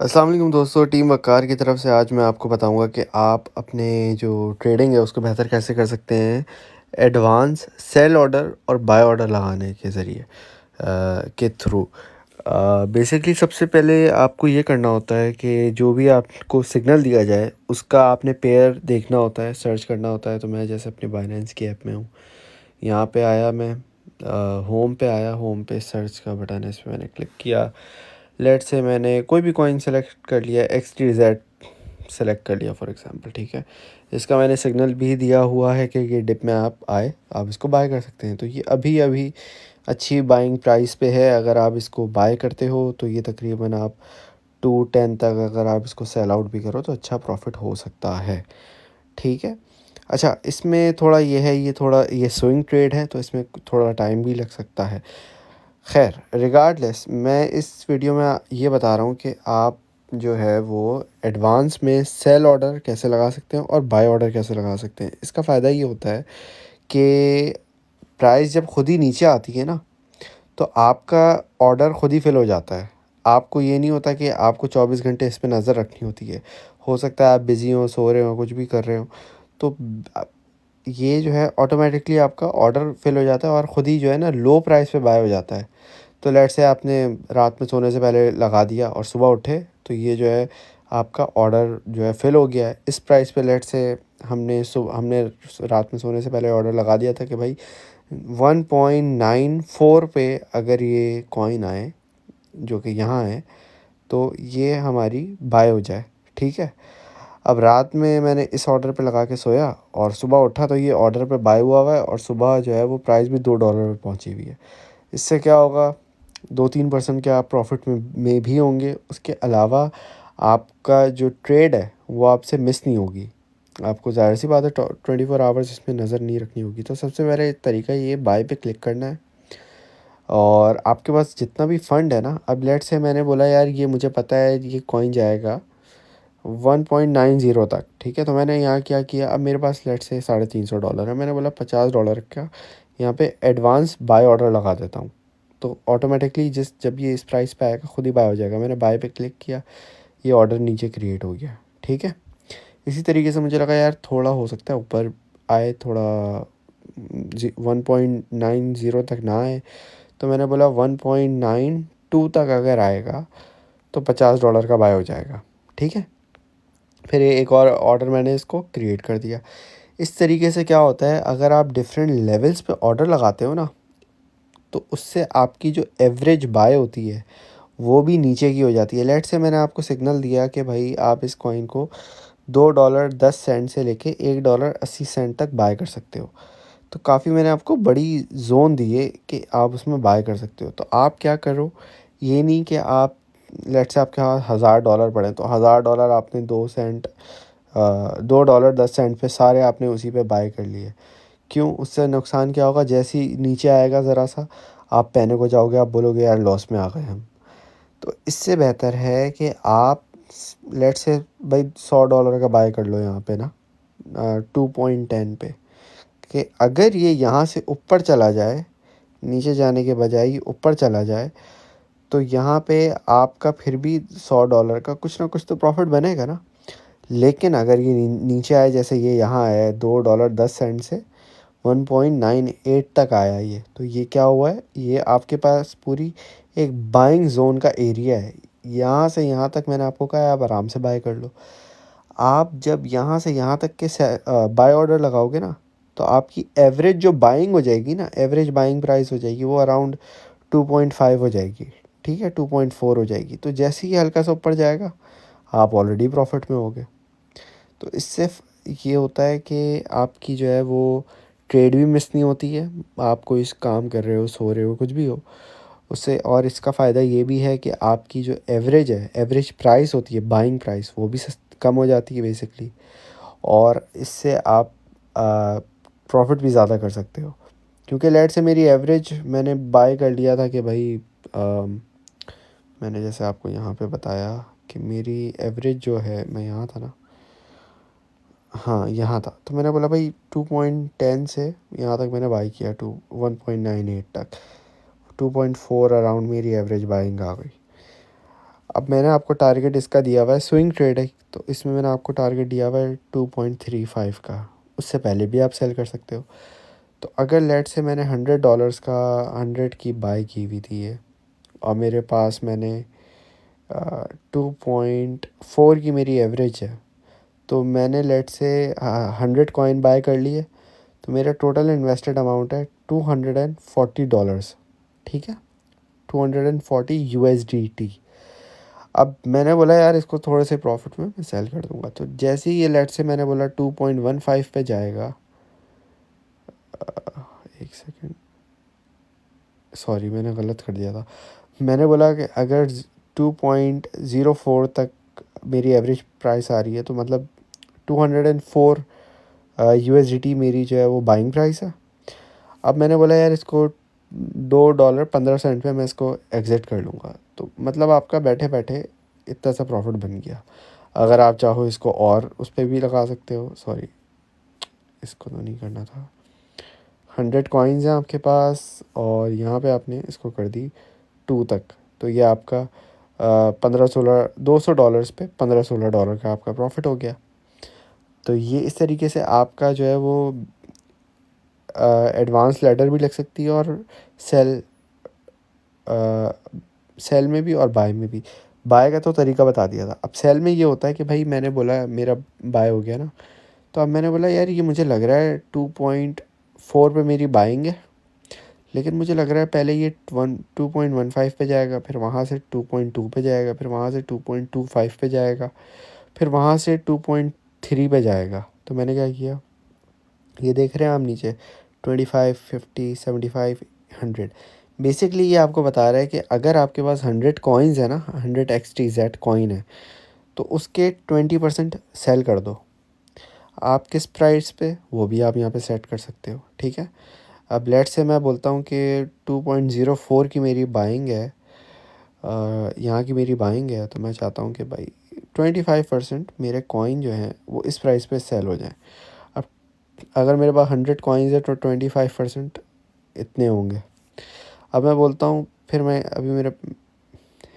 अस्सलाम वालेकुम दोस्तों, टीम वक़ार की तरफ से आज मैं आपको बताऊंगा कि आप अपने जो ट्रेडिंग है उसको बेहतर कैसे कर सकते हैं एडवांस सेल ऑर्डर और बाय ऑर्डर लगाने के ज़रिए के थ्रू। बेसिकली सबसे पहले आपको ये करना होता है कि जो भी आपको सिग्नल दिया जाए उसका आपने पेयर देखना होता है, सर्च करना होता है। तो मैं जैसे अपने बाइनेंस की ऐप में हूँ, यहाँ पे आया मैं, होम पे आया, होम पे सर्च का बटन है, इस पर मैंने क्लिक किया। लेट से मैंने कोई भी कॉइन सेलेक्ट कर लिया, XYZ सेलेक्ट कर लिया फॉर एग्जांपल, ठीक है। इसका मैंने सिग्नल भी दिया हुआ है कि ये डिप में आप आए, आप इसको बाय कर सकते हैं। तो ये अभी अभी अच्छी बाइंग प्राइस पे है। अगर आप इसको बाय करते हो तो ये तकरीबन आप 210 तक, अगर आप इसको सेल आउट भी करो तो अच्छा प्रॉफिट हो सकता है, ठीक है। अच्छा, इसमें थोड़ा ये है, ये स्विंग ट्रेड है तो इसमें थोड़ा टाइम भी लग सकता है। खैर, रिगार्डलेस मैं इस वीडियो में ये बता रहा हूँ कि आप जो है वो एडवांस में सेल ऑर्डर कैसे लगा सकते हैं और बाय ऑर्डर कैसे लगा सकते हैं। इसका फ़ायदा ये होता है कि प्राइस जब खुद ही नीचे आती है ना, तो आपका ऑर्डर खुद ही फिल हो जाता है। आपको ये नहीं होता कि आपको 24 घंटे इस पे नज़र रखनी होती है। हो सकता है आप बिज़ी हो, सो रहे हो, कुछ भी कर रहे हो, तो ये जो है ऑटोमेटिकली आपका ऑर्डर फिल हो जाता है और ख़ुद ही जो है ना लो प्राइस पे बाय हो जाता है। तो लेट्स से आपने रात में सोने से पहले लगा दिया और सुबह उठे तो ये जो है आपका ऑर्डर जो है फिल हो गया है इस प्राइस पे। लेट्स से हमने रात में सोने से पहले ऑर्डर लगा दिया था कि भाई 1.94 पे अगर ये कॉइन आए, जो कि यहाँ है, तो ये हमारी बाय हो जाए, ठीक है। अब रात में मैंने इस ऑर्डर पे लगा के सोया और सुबह उठा तो ये ऑर्डर पे बाय हुआ है और सुबह जो है वो प्राइस भी $2 पे पहुंची हुई है। इससे क्या होगा, 2-3% के आप प्रॉफिट में भी होंगे। उसके अलावा आपका जो ट्रेड है वो आपसे मिस नहीं होगी। आपको ज़ाहिर सी बात है 24 आवर्स इसमें नज़र नहीं रखनी होगी। तो सबसे पहले तरीका ये बाय पे क्लिक करना है और आपके पास जितना भी फ़ंड है ना, अब लेट से मैंने बोला यार ये मुझे पता है ये कॉइन जाएगा 1.90 तक, ठीक है। तो मैंने यहाँ क्या किया, अब मेरे पास लेट से $350 है, मैंने बोला $50 का यहाँ पे एडवांस बाय ऑर्डर लगा देता हूँ। तो ऑटोमेटिकली जब ये इस प्राइस पे आएगा खुद ही बाय हो जाएगा। मैंने बाय पे क्लिक किया, ये ऑर्डर नीचे क्रिएट हो गया, ठीक है। इसी तरीके से मुझे लगा यार थोड़ा हो सकता है ऊपर आए, थोड़ा 1.90 तक ना आए, तो मैंने बोला 1.92 तक अगर आएगा तो $50 का बाय हो जाएगा, ठीक है। फिर एक और ऑर्डर मैंने इसको क्रिएट कर दिया। इस तरीके से क्या होता है, अगर आप डिफरेंट लेवल्स पे ऑर्डर लगाते हो ना, तो उससे आपकी जो एवरेज बाय होती है वो भी नीचे की हो जाती है। लेट से मैंने आपको सिग्नल दिया कि भाई आप इस कॉइन को $2.10 से लेके $1.80 तक बाय कर सकते हो। तो काफ़ी मैंने आपको बड़ी जोन दी है कि आप उसमें बाय कर सकते हो। तो आप क्या करो, ये नहीं कि आप लेट से आपके पास $1000 पड़े तो $1000 आपने 2 सेंट, $2.10 पे सारे आपने उसी पे बाय कर लिए। क्यों? उससे नुकसान क्या होगा, जैसे ही नीचे आएगा ज़रा सा आप पैनिक हो जाओगे, आप बोलोगे यार लॉस में आ गए हम। तो इससे बेहतर है कि आप लेट से भाई $100 का बाय कर लो यहाँ पे ना 2.10 पे, कि अगर ये यहाँ से ऊपर चला जाए, नीचे जाने के बजाय ये ऊपर चला जाए, तो यहाँ पे आपका फिर भी $100 का कुछ ना कुछ तो प्रॉफिट बनेगा ना। लेकिन अगर ये नीचे आए, जैसे ये यहाँ आया है $2.10 से 1.98 तक आया ये, तो ये क्या हुआ है, ये आपके पास पूरी एक बाइंग जोन का एरिया है। यहाँ से यहाँ तक मैंने आपको कहा है आप आराम से बाय कर लो। आप जब यहाँ से यहाँ तक के बाय ऑर्डर लगाओगे ना, तो आपकी एवरेज जो बाइंग हो जाएगी ना, एवरेज बाइंग प्राइस हो जाएगी वो अराउंड 2.5 हो जाएगी, ठीक है, 2.4 हो जाएगी। तो जैसे ही हल्का सा ऊपर जाएगा आप ऑलरेडी प्रॉफिट में होगे। तो इससे ये होता है कि आपकी जो है वो ट्रेड भी मिस नहीं होती है। आप कोई काम कर रहे हो, सो रहे हो, कुछ भी हो उससे। और इसका फ़ायदा ये भी है कि आपकी जो एवरेज है, एवरेज प्राइस होती है, बाइंग प्राइस, वो भी कम हो जाती है बेसिकली। और इससे आप प्रॉफिट भी ज़्यादा कर सकते हो। क्योंकि लेट से मेरी एवरेज मैंने बाय कर लिया था कि भाई मैंने जैसे आपको यहाँ पे बताया कि मेरी एवरेज जो है, मैं यहाँ था ना, हाँ यहाँ था, तो मैंने बोला भाई 2.10 से यहाँ तक मैंने बाई किया 1.98 तक, 2.4 अराउंड मेरी एवरेज बाइंग आ गई। अब मैंने आपको टारगेट इसका दिया हुआ है, स्विंग ट्रेड है तो इसमें मैंने आपको टारगेट दिया हुआ है 2.35 का, उससे पहले भी आप सेल कर सकते हो। तो अगर लेट से मैंने $100 का 100 की बाई की हुई थी ये, और मेरे पास मैंने 2.4 की मेरी एवरेज है, तो मैंने लेट से 100 कॉइन बाय कर लिए, तो मेरा टोटल इन्वेस्टेड अमाउंट है $240। ठीक है, 240 USDT। अब मैंने बोला यार इसको थोड़े से प्रॉफिट में मैं सेल कर दूंगा, तो जैसे ही ये लेट से मैंने बोला 2.15 पे जाएगा, एक सेकेंड, सॉरी मैंने गलत कर दिया था। मैंने बोला कि अगर 2.04 तक मेरी एवरेज प्राइस आ रही है, तो मतलब 204 USDT मेरी जो है वो बाइंग प्राइस है। अब मैंने बोला यार इसको $2.15 पे मैं इसको एग्ज़िट कर लूँगा, तो मतलब आपका बैठे बैठे इतना सा प्रॉफिट बन गया। अगर आप चाहो इसको और उस पर भी लगा सकते हो, सॉरी इसको तो नहीं करना था। 100 कॉइन्स हैं आपके पास और यहाँ पे आपने इसको कर दी 2 तक, तो ये आपका 15-16 $200 पे $15-16 का आपका प्रॉफिट हो गया। तो ये इस तरीके से आपका जो है वो एडवांस लैडर भी लग सकती है, और सेल सेल में भी और बाय में भी। बाय का तो तरीका बता दिया था, अब सेल में ये होता है कि भाई मैंने बोला मेरा बाय हो गया ना, तो अब मैंने बोला यार ये मुझे लग रहा है 2.4 पे मेरी बाइंग है, लेकिन मुझे लग रहा है पहले ये 2.15 पे जाएगा, फिर वहाँ से 2.2 पे जाएगा, फिर वहाँ से 2.25 पे जाएगा, फिर वहाँ से 2.3 पे जाएगा। तो मैंने क्या किया, ये देख रहे हैं आप नीचे 25, 50, 75, 100। बेसिकली ये आपको बता रहा है कि अगर आपके पास 100 कॉइन्स है ना, 100 XTZ कॉइन है, तो उसके 20% सेल कर दो। आप किस प्राइस पे वो भी आप यहाँ पे सेट कर सकते हो। ठीक है, अब लेट से मैं बोलता हूँ कि 2.04 की मेरी बाइंग है, यहाँ की मेरी बाइंग है, तो मैं चाहता हूँ कि भाई 25% मेरे कॉइन जो हैं वो इस प्राइस पे सेल हो जाएं। अब अगर मेरे पास 100 कॉइन्स है तो 25% इतने होंगे। अब मैं बोलता हूँ, फिर मैं अभी मेरे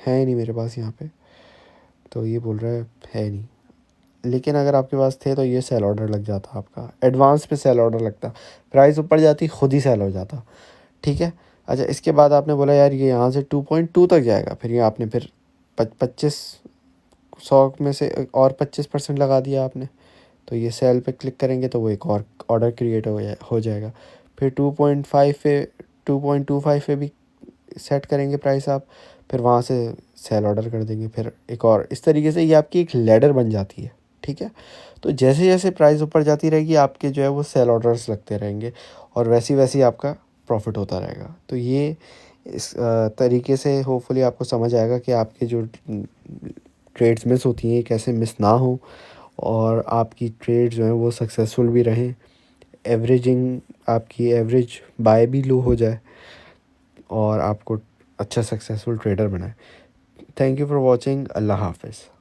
है ही नहीं मेरे पास यहाँ पे, तो ये बोल रहा है नहीं, लेकिन अगर आपके पास थे तो ये सेल ऑर्डर लग जाता, आपका एडवांस पे सेल ऑर्डर लगता, प्राइस ऊपर जाती खुद ही सेल हो जाता। ठीक है, अच्छा इसके बाद आपने बोला यार ये यहाँ से 2.2 तक जाएगा, फिर ये आपने फिर 2500 में से और 25% लगा दिया आपने, तो ये सेल पे क्लिक करेंगे तो वो एक और ऑर्डर क्रिएट हो जाएगा। फिर 2.5 पे 2.25 पे भी सेट करेंगे प्राइस आप, फिर वहाँ से सेल ऑर्डर कर देंगे, फिर एक और, इस तरीके से ये आपकी एक लैडर बन जाती है। ठीक है, तो जैसे जैसे प्राइस ऊपर जाती रहेगी आपके जो है वो सेल ऑर्डर्स लगते रहेंगे, और वैसी वैसी आपका प्रॉफिट होता रहेगा। तो ये इस तरीके से होपफुली आपको समझ आएगा कि आपके जो ट्रेड्स मिस होती हैं ये कैसे मिस ना हो, और आपकी ट्रेड जो है वो सक्सेसफुल भी रहें, एवरेजिंग आपकी एवरेज बाय भी लो हो जाए, और आपको अच्छा सक्सेसफुल ट्रेडर बनाए। Thank you for watching. अल्लाह हाफ़िज़।